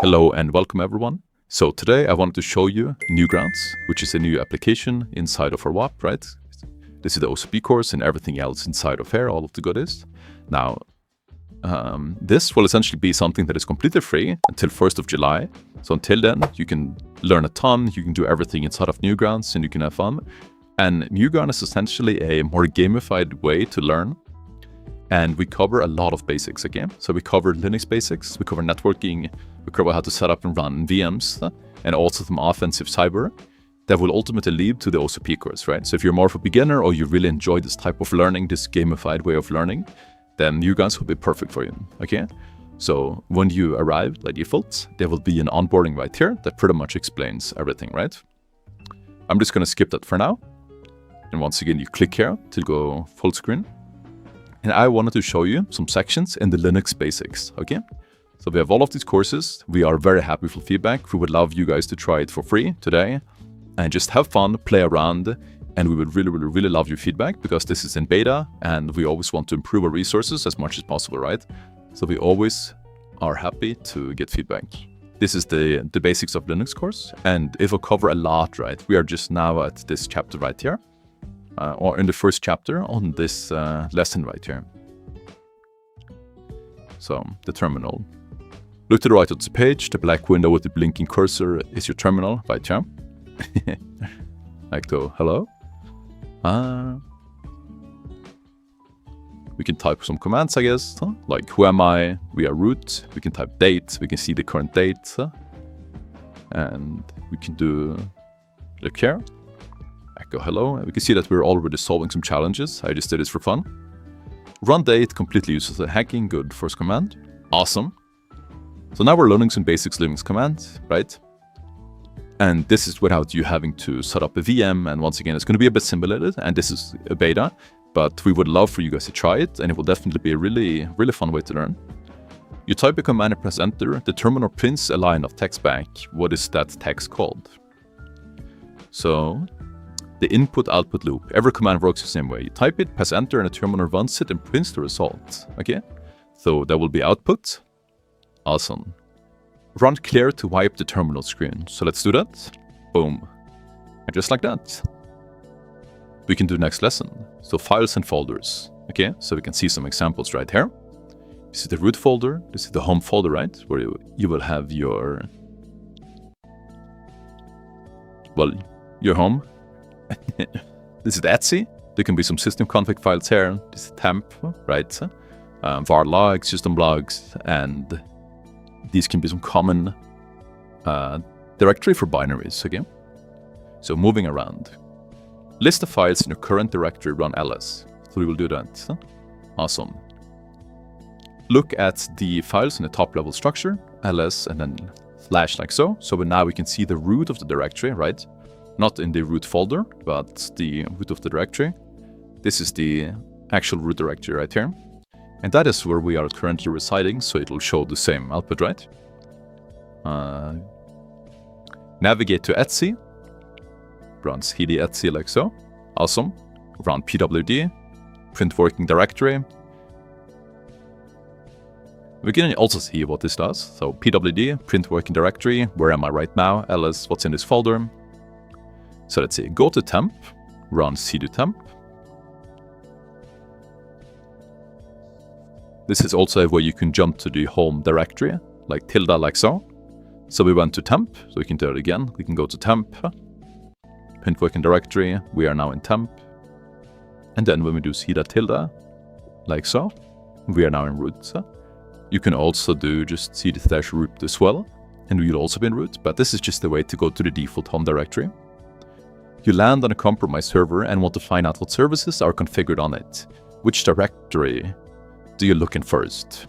Hello and welcome everyone. So today I wanted to show you Newgrounds, which is a new application inside of our WAP, right? This is the OSCP course and everything else inside of here, all of the goodies. Now, this will essentially be something that is completely free until 1st of July. So until then, you can learn a ton, you can do everything inside of Newgrounds and you can have fun. And Newgrounds is essentially a more gamified way to learn. And we cover a lot of basics again. So we cover Linux basics, we cover networking, we cover how to set up and run VMs, and also some offensive cyber that will ultimately lead to the OSCP course, right? So if you're more of a beginner or you really enjoy this type of learning, this gamified way of learning, then Newgrounds will be perfect for you, okay? So when you arrive by default, there will be an onboarding right here that pretty much explains everything, right? I'm just gonna skip that for now. And once again, you click here to go full screen. And I wanted to show you some sections in the Linux basics, okay? So we have all of these courses. We are very happy for feedback. We would love you guys to try it for free today and just have fun, play around. And we would really love your feedback because this is in beta and we always want to improve our resources as much as possible, right? So we always are happy to get feedback. This is the basics of Linux course and it will cover a lot, right? We are just now at this chapter right here. Or in the first chapter on this lesson right here. So, the terminal. Look to the right of the page, the black window with the blinking cursor is your terminal right here. Like the hello. We can type some commands, I guess, like who am I, we are root, we can type date, we can see the current date, and we can do, look here. Echo hello, and we can see that we're already solving some challenges. I just did this for fun. Run date completely uses hacking, good first command. Awesome. So now we're learning some basics Linux commands, right? And this is without you having to set up a VM, and once again, it's going to be a bit simulated, and this is a beta, but we would love for you guys to try it, and it will definitely be a really fun way to learn. You type a command and press enter, the terminal prints a line of text back. What is that text called? So, the input-output loop. Every command works the same way. You type it, press enter, and the terminal runs it and prints the result. Okay? So that will be output. Awesome. Run clear to wipe the terminal screen. So let's do that. Boom. And just like that. We can do next lesson. So files and folders. Okay? So we can see some examples right here. This is the root folder. This is the home folder, right? Where you will have your... well, your home. This is etc. There can be some system config files here. This is temp, right? Var logs, system logs, and these can be some common directory for binaries, okay? So moving around. List the files in your current directory, run ls. So we will do that. Awesome. Look at the files in the top level structure, ls, and then / like so. So now we can see the root of the directory, right? Not in the root folder, but the root of the directory. This is the actual root directory right here. And that is where we are currently residing, so it will show the same output, right? Navigate to etc. Run cd etc like so. Awesome. Run pwd. Print working directory. We can also see what this does. So pwd, print working directory. Where am I right now? ls, what's in this folder? So let's see, go to temp, run cd temp. This is also where you can jump to the home directory, like tilde like so. So we went to temp, so we can do it again. We can go to temp, print working directory, we are now in temp. And then when we do cd tilde, like so, we are now in root. You can also do just cd/root as well, and we'll also be in root, but this is just the way to go to the default home directory. You land on a compromised server and want to find out what services are configured on it. Which directory do you look in first?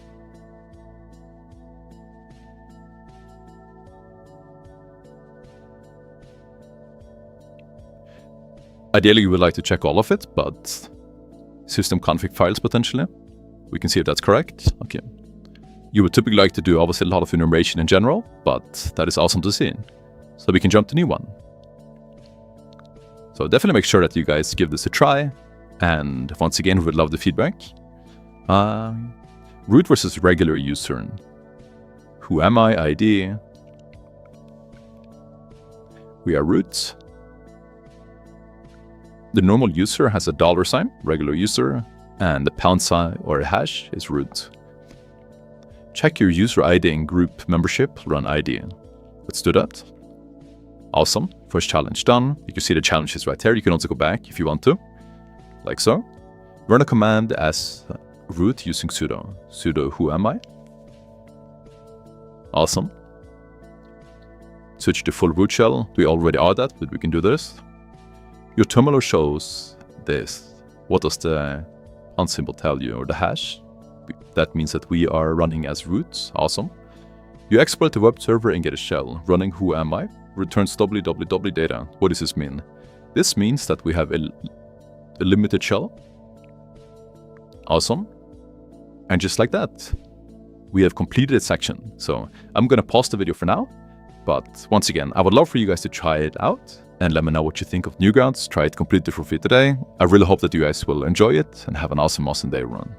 Ideally, you would like to check all of it, but system config files potentially. We can see if that's correct. Okay. You would typically like to do obviously a lot of enumeration in general, but that is awesome to see. So we can jump to new one. So definitely make sure that you guys give this a try. And once again, we would love the feedback. Root versus regular user. who am I, ID. We are root. The normal user has a $sign, regular user, and the pound sign or a hash is root. Check your user ID and group membership, run ID. Let's do that. Awesome, first challenge done. You can see the challenges right here. You can also go back if you want to, like so. Run a command as root using sudo who am I. Awesome. Switch to full root shell. We already are that, but we can do this. Your terminal shows this. What does the unsymbol tell you, or the hash? That means that we are running as root. Awesome. You export the web server and get a shell. Running who am I returns www data. What does this mean? This means that we have a limited shell. Awesome. And just like that, we have completed a section. So I'm going to pause the video for now. But once again, I would love for you guys to try it out and let me know what you think of Newgrounds. Try it completely for free today. I really hope that you guys will enjoy it and have an awesome day run.